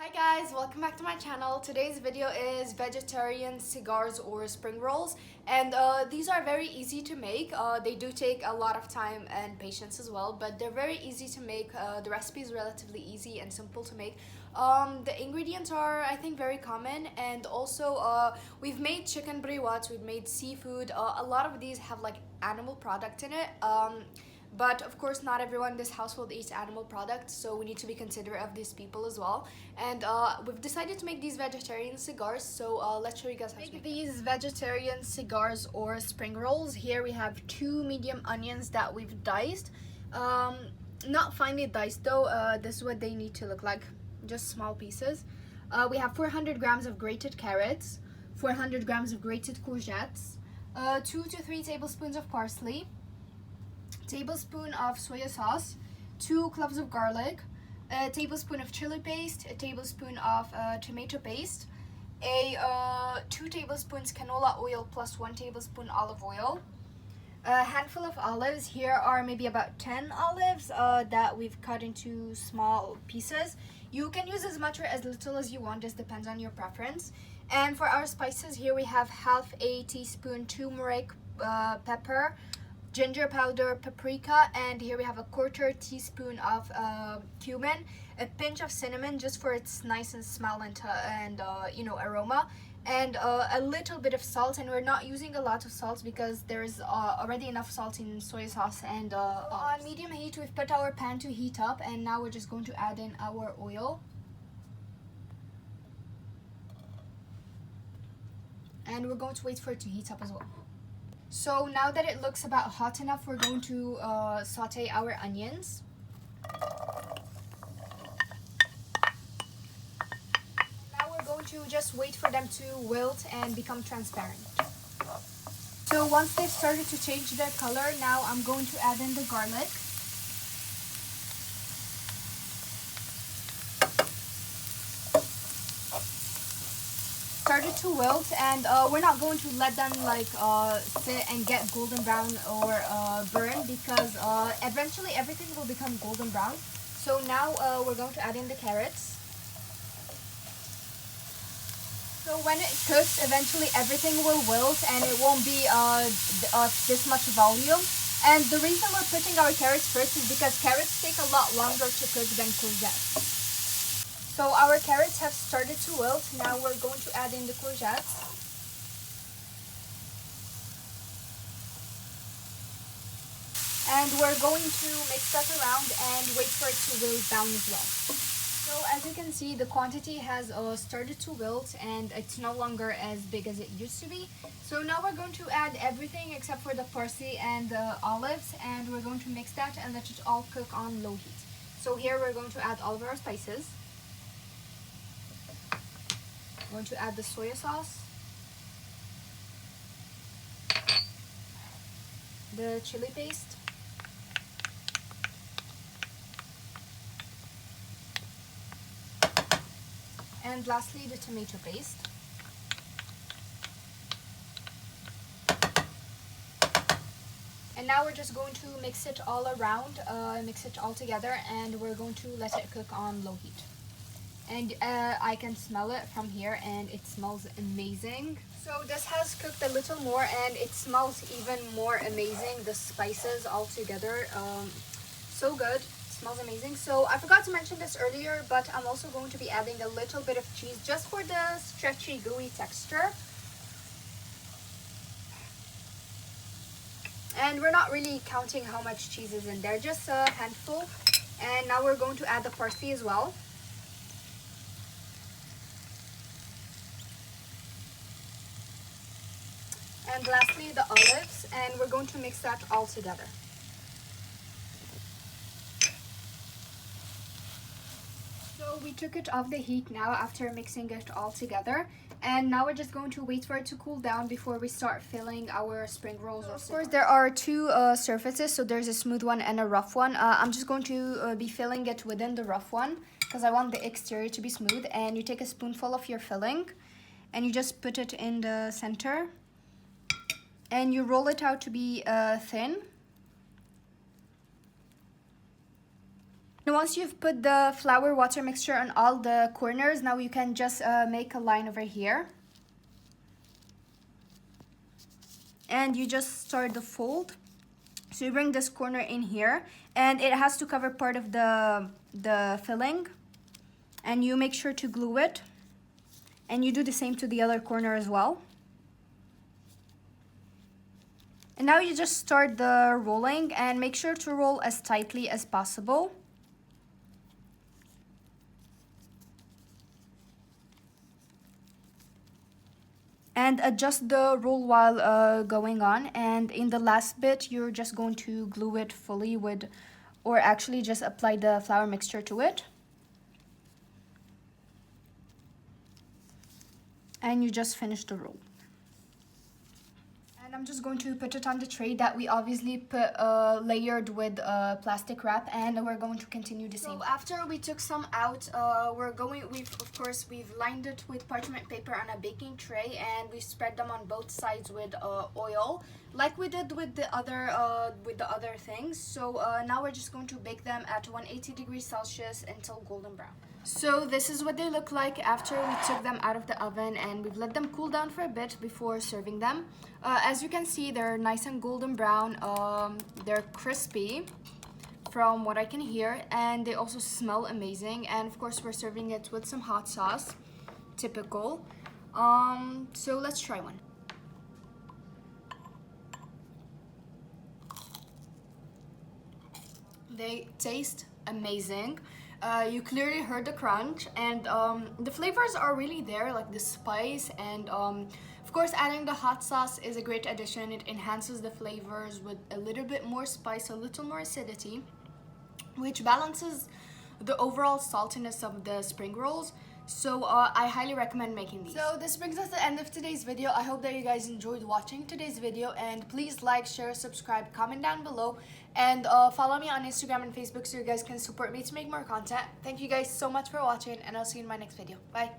Hi guys, welcome back to my channel. Today's video is vegetarian cigars or spring rolls, and these are very easy to make. They do take a lot of time and patience as well, but they're very easy to make. The recipe is relatively easy and simple to make. The ingredients are, I think, very common, and also we've made chicken briwats, we've made seafood. A lot of these have like animal product in it. But of course, not everyone in this household eats animal products, so we need to be considerate of these people as well. And we've decided to make these vegetarian cigars, so let's show you guys how to make these vegetarian cigars or spring rolls. Here we have 2 medium onions that we've diced. Not finely diced though, this is what they need to look like, just small pieces. We have 400 grams of grated carrots, 400 grams of grated courgettes, 2 to 3 tablespoons of parsley, tablespoon of soya sauce, 2 cloves of garlic, a tablespoon of chili paste, a tablespoon of tomato paste, 2 tablespoons canola oil plus 1 tablespoon olive oil, a handful of olives. Here are maybe about 10 olives that we've cut into small pieces. You can use as much or as little as you want, just depends on your preference. And for our spices, here we have half a teaspoon turmeric pepper, ginger powder, paprika, and here we have a 1/4 teaspoon of cumin, a pinch of cinnamon just for its nice and smell and aroma, and a little bit of salt. And we're not using a lot of salt because there's already enough salt in soy sauce. And on medium heat, we've put our pan to heat up, and now we're just going to add in our oil. And we're going to wait for it to heat up as well. So now that it looks about hot enough, we're going to saute our onions. Now we're going to just wait for them to wilt and become transparent. So once they've started to change their color, now I'm going to add in the garlic. Started to wilt, and we're not going to let them sit and get golden brown or burn, because eventually everything will become golden brown. So now we're going to add in the carrots. So when it cooks, eventually everything will wilt and it won't be of this much volume. And the reason we're putting our carrots first is because carrots take a lot longer to cook than courgettes. So our carrots have started to wilt. Now we're going to add in the courgettes. And we're going to mix that around and wait for it to wilt down as well. So as you can see, the quantity has started to wilt and it's no longer as big as it used to be. So now we're going to add everything except for the parsley and the olives, and we're going to mix that and let it all cook on low heat. So here we're going to add all of our spices. I'm going to add the soya sauce, the chili paste, and lastly the tomato paste. And now we're just going to mix it all around, mix it all together, and we're going to let it cook on low heat. And I can smell it from here, and it smells amazing. So this has cooked a little more and it smells even more amazing. The spices all together, so good. It smells amazing. So I forgot to mention this earlier, but I'm also going to be adding a little bit of cheese just for the stretchy, gooey texture. And we're not really counting how much cheese is in there, just a handful. And now we're going to add the parsley as well. And lastly the olives, and we're going to mix that all together. So we took it off the heat now after mixing it all together, and now we're just going to wait for it to cool down before we start filling our spring rolls. Of course, there are 2 surfaces, so there's a smooth one and a rough one. I'm just going to be filling it within the rough one because I want the exterior to be smooth. And you take a spoonful of your filling and you just put it in the center. And you roll it out to be thin. Now once you've put the flour water mixture on all the corners, now you can just make a line over here. And you just start the fold. So you bring this corner in here, and it has to cover part of the filling. And you make sure to glue it. And you do the same to the other corner as well. And now you just start the rolling, and make sure to roll as tightly as possible. And adjust the roll while going on. And in the last bit, you're just going to glue it fully with, or actually just apply the flour mixture to it. And you just finish the roll. And I'm just going to put it on the tray that we obviously put layered with plastic wrap, and we're going to continue the same. So after we took some out, we've lined it with parchment paper on a baking tray, and we spread them on both sides with oil, like we did with the other things. So now we're just going to bake them at 180 degrees Celsius until golden brown. So this is what they look like after we took them out of the oven, and we've let them cool down for a bit before serving them. As you can see, they're nice and golden brown. They're crispy from what I can hear, and they also smell amazing. And of course, we're serving it with some hot sauce, typical. So let's try one. They taste amazing. You clearly heard the crunch, and the flavors are really there, like the spice, and of course adding the hot sauce is a great addition. It enhances the flavors with a little bit more spice, a little more acidity, which balances the overall saltiness of the spring rolls. So I highly recommend making these. So this brings us to the end of today's video. I hope that you guys enjoyed watching today's video, and please like, share, subscribe, comment down below, and follow me on Instagram and Facebook so you guys can support me to make more content. Thank you guys so much for watching, and I'll see you in my next video. Bye.